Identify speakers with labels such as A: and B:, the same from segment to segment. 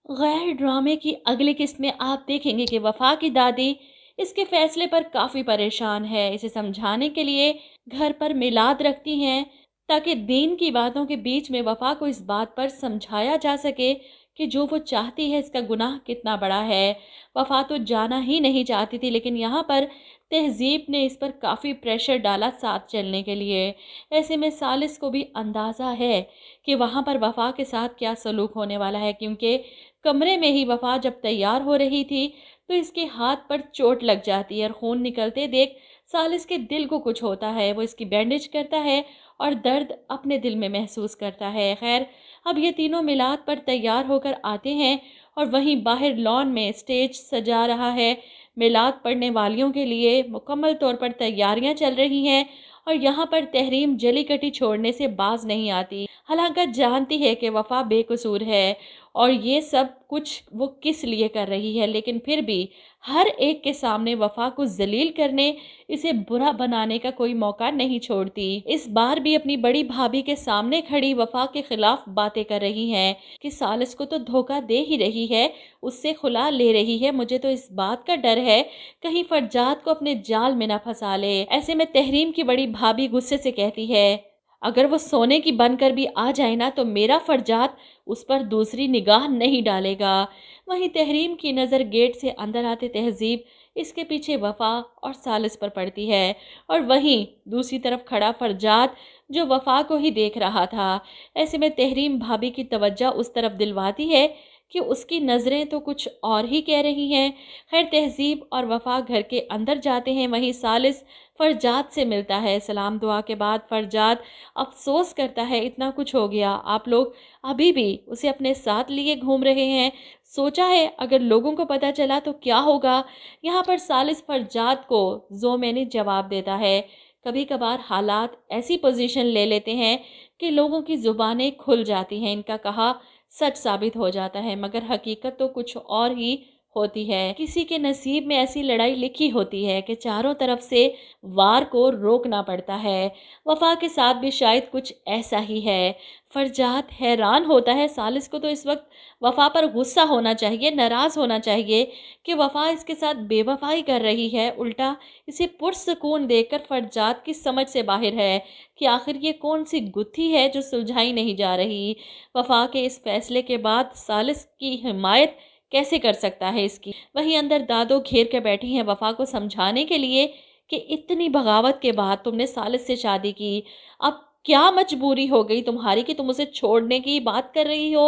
A: गैर ड्रामे की अगली किस्त में आप देखेंगे कि वफा की दादी इसके फैसले पर काफ़ी परेशान है। इसे समझाने के लिए घर पर मिलाद रखती हैं ताकि दीन की बातों के बीच में वफा को इस बात पर समझाया जा सके कि जो वो चाहती है इसका गुनाह कितना बड़ा है। वफा तो जाना ही नहीं चाहती थी, लेकिन यहाँ पर तहज़ीब ने इस पर काफ़ी प्रेशर डाला साथ चलने के लिए। ऐसे में सालिस को भी अंदाज़ा है कि वहाँ पर वफा के साथ क्या सलूक होने वाला है, क्योंकि कमरे में ही वफा जब तैयार हो रही थी तो इसके हाथ पर चोट लग जाती है और खून निकलते देख सालिस के दिल को कुछ होता है। वो इसकी बैंडेज करता है और दर्द अपने दिल में महसूस करता है। खैर, अब ये तीनों मिलाद पर तैयार होकर आते हैं और वहीं बाहर लॉन में स्टेज सजा रहा है। मिलाद पढ़ने वालियों के लिए मुकम्मल तौर पर तैयारियां चल रही हैं और यहाँ पर तहरीम जली कटी छोड़ने से बाज नहीं आती। हालांकि जानती है कि वफा बेकसूर है और ये सब कुछ वो किस लिए कर रही है, लेकिन फिर भी हर एक के सामने वफा को जलील करने, इसे बुरा बनाने का कोई मौका नहीं छोड़ती। इस बार भी अपनी बड़ी भाभी के सामने खड़ी वफा के खिलाफ बातें कर रही हैं कि सालिस को तो धोखा दे ही रही है, उससे खुला ले रही है। मुझे तो इस बात का डर है कहीं फरजाद को अपने जाल में ना फंसा ले। ऐसे में तहरीम की बड़ी भाभी गुस्से से कहती है, अगर वो सोने की बनकर भी आ जाए ना तो मेरा फरजाद उस पर दूसरी निगाह नहीं डालेगा। वहीं तहरीम की नज़र गेट से अंदर आते तहज़ीब, इसके पीछे वफा और सालिस पर पड़ती है और वहीं दूसरी तरफ खड़ा फरजाद जो वफा को ही देख रहा था। ऐसे में तहरीम भाभी की तवज्जो उस तरफ दिलवाती है कि उसकी नज़रें तो कुछ और ही कह रही हैं। खैर, तहज़ीब और वफा घर के अंदर जाते हैं। वहीं सालिस फरजाद से मिलता है। सलाम दुआ के बाद फरजाद अफसोस करता है, इतना कुछ हो गया, आप लोग अभी भी उसे अपने साथ लिए घूम रहे हैं। सोचा है अगर लोगों को पता चला तो क्या होगा। यहाँ पर सालिस फरजाद को ज़ोमैनी जवाब देता है, कभी कभार हालात ऐसी पोजीशन ले लेते हैं कि लोगों की ज़ुबानें खुल जाती हैं, इनका कहा सच साबित हो जाता है, मगर हकीकत तो कुछ और ही होती है। किसी के नसीब में ऐसी लड़ाई लिखी होती है कि चारों तरफ से वार को रोकना पड़ता है। वफा के साथ भी शायद कुछ ऐसा ही है। फरजाद हैरान होता है। सालिस को तो इस वक्त वफा पर गुस्सा होना चाहिए, नाराज़ होना चाहिए कि वफा इसके साथ बेवफाई कर रही है। उल्टा इसे पुरसकून देखकर फरजाद की समझ से बाहर है कि आखिर ये कौन सी गुत्थी है जो सुलझाई नहीं जा रही। वफा के इस फैसले के बाद सालिस की हिमायत कैसे कर सकता है इसकी। वहीं अंदर दादो घेर के बैठी हैं वफा को समझाने के लिए कि इतनी बगावत के बाद तुमने सालिस से शादी की, अब क्या मजबूरी हो गई तुम्हारी कि तुम उसे छोड़ने की बात कर रही हो।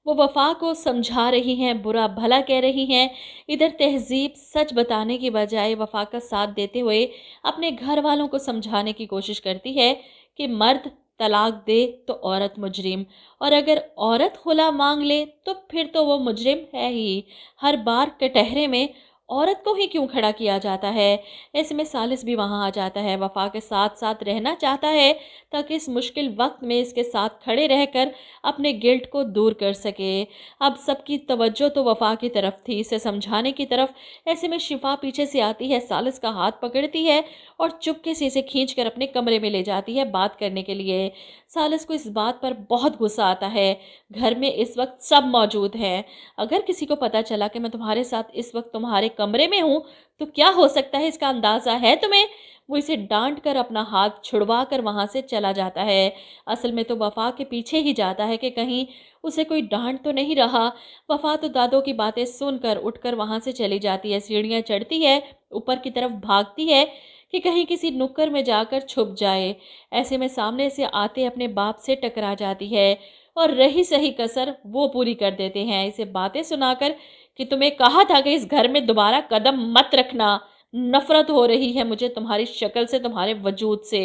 A: वो वफा को समझा रही हैं, बुरा भला कह रही हैं। इधर तहज़ीब सच बताने की बजाय वफा का साथ देते हुए अपने घर वालों को समझाने की कोशिश करती है कि मर्द तलाक दे तो औरत मुजरिम, और अगर औरत खुला मांग ले तो फिर तो वो मुजरिम है ही। हर बार कटहरे में औरत को ही क्यों खड़ा किया जाता है। ऐसे में सालिस भी वहाँ आ जाता है, वफा के साथ साथ रहना चाहता है ताकि इस मुश्किल वक्त में इसके साथ खड़े रहकर अपने गिल्ट को दूर कर सके। अब सबकी तवज्जो तो वफा की तरफ थी, इसे समझाने की तरफ। ऐसे में शिफा पीछे से आती है, सालिस का हाथ पकड़ती है और चुपके से इसे खींच कर अपने कमरे में ले जाती है बात करने के लिए। सालिस को इस बात पर बहुत गुस्सा आता है। घर में इस वक्त सब मौजूद हैं, अगर किसी को पता चला कि मैं तुम्हारे साथ इस वक्त तुम्हारे कमरे में हूँ तो क्या हो सकता है, इसका अंदाज़ा है तुम्हें। वो इसे डांट कर अपना हाथ छुड़वा कर वहाँ से चला जाता है। असल में तो वफा के पीछे ही जाता है कि कहीं उसे कोई डांट तो नहीं रहा। वफा तो दादों की बातें सुनकर उठकर वहाँ से चली जाती है, सीढ़ियाँ चढ़ती है, ऊपर की तरफ भागती है कि कहीं किसी नुक्कड़ में जाकर छुप जाए। ऐसे में सामने से आते अपने बाप से टकरा जाती है और रही सही कसर वो पूरी कर देते हैं, इसे बातें सुनाकर कि तुम्हें कहा था कि इस घर में दोबारा कदम मत रखना, नफरत हो रही है मुझे तुम्हारी शक्ल से, तुम्हारे वजूद से।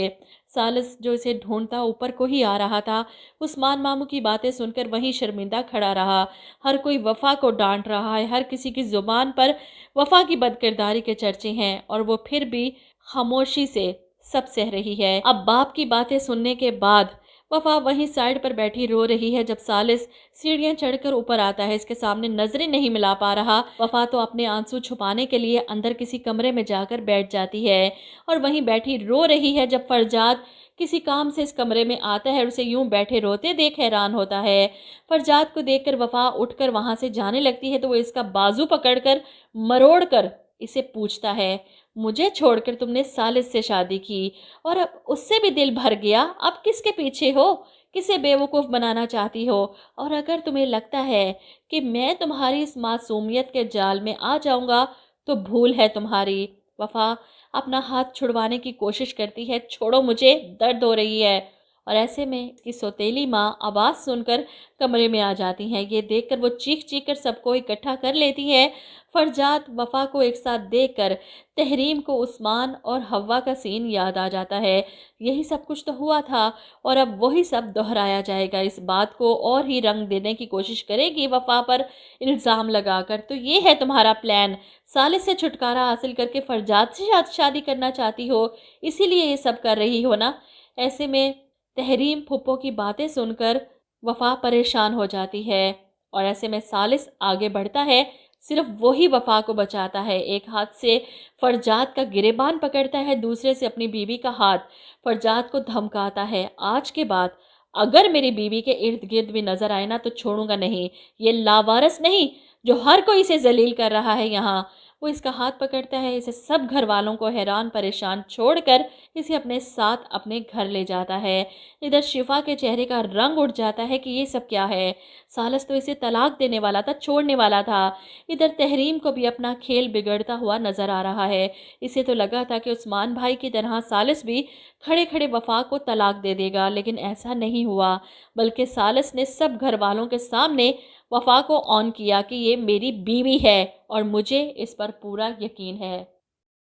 A: सालिस जो इसे ढूंढता ऊपर को ही आ रहा था, उस्मान मामू की बातें सुनकर वहीं शर्मिंदा खड़ा रहा। हर कोई वफा को डांट रहा है, हर किसी की जुबान पर वफा की बदकिरदारी के चर्चे हैं और वो फिर भी खामोशी से सब सह रही है। अब बाप की बातें सुनने के बाद वफा वहीं साइड पर बैठी रो रही है। जब सालिस सीढ़ियां चढ़कर ऊपर आता है, इसके सामने नजरें नहीं मिला पा रहा। वफा तो अपने आंसू छुपाने के लिए अंदर किसी कमरे में जाकर बैठ जाती है और वहीं बैठी रो रही है। जब फरजाद किसी काम से इस कमरे में आता है और उसे यूं बैठे रोते देख हैरान होता है। फरजाद को देखकर वफा उठकर वहां से जाने लगती है तो वो इसका बाजू पकड़कर मरोड़ कर इसे पूछता है, मुझे छोड़कर तुमने सालिस से शादी की और अब उससे भी दिल भर गया, अब किसके पीछे हो, किसे बेवकूफ़ बनाना चाहती हो? और अगर तुम्हें लगता है कि मैं तुम्हारी इस मासूमियत के जाल में आ जाऊंगा तो भूल है तुम्हारी। वफा अपना हाथ छुड़वाने की कोशिश करती है, छोड़ो मुझे, दर्द हो रही है। और ऐसे में इसकी सौतेली माँ आवाज़ सुनकर कमरे में आ जाती हैं। ये देखकर वो चीख चीख कर सबको इकट्ठा कर लेती है। फरजाद वफा को एक साथ देखकर तहरीम को उस्मान और हवा का सीन याद आ जाता है। यही सब कुछ तो हुआ था और अब वही सब दोहराया जाएगा। इस बात को और ही रंग देने की कोशिश करेगी वफा पर इल्ज़ाम लगाकर। तो ये है तुम्हारा प्लान, सालिस से छुटकारा हासिल करके फरजाद से शादी करना चाहती हो, इसीलिए ये सब कर रही हो ना। ऐसे में तहरीम फुप्पो की बातें सुनकर वफा परेशान हो जाती है और ऐसे में सालिस आगे बढ़ता है। सिर्फ वही वफा को बचाता है। एक हाथ से फरजाद का गिरेबान पकड़ता है, दूसरे से अपनी बीवी का हाथ। फरजाद को धमकाता है, आज के बाद अगर मेरी बीवी के इर्द गिर्द भी नजर आए ना तो छोड़ूंगा नहीं। ये लावारस नहीं जो हर कोई इसे जलील कर रहा है यहाँ। वो इसका हाथ पकड़ता है, इसे सब घर वालों को हैरान परेशान छोड़कर इसे अपने साथ अपने घर ले जाता है। इधर शिफा के चेहरे का रंग उड़ जाता है कि ये सब क्या है। सालिस तो इसे तलाक देने वाला था, छोड़ने वाला था। इधर तहरीम को भी अपना खेल बिगड़ता हुआ नजर आ रहा है। इसे तो लगा था कि उस्मान भाई की तरह सालिस भी खड़े खड़े वफा को तलाक दे देगा, लेकिन ऐसा नहीं हुआ। बल्कि सालिस ने सब घर वालों के सामने वफा को ऑन किया कि ये मेरी बीवी है और मुझे इस पर पूरा यकीन है।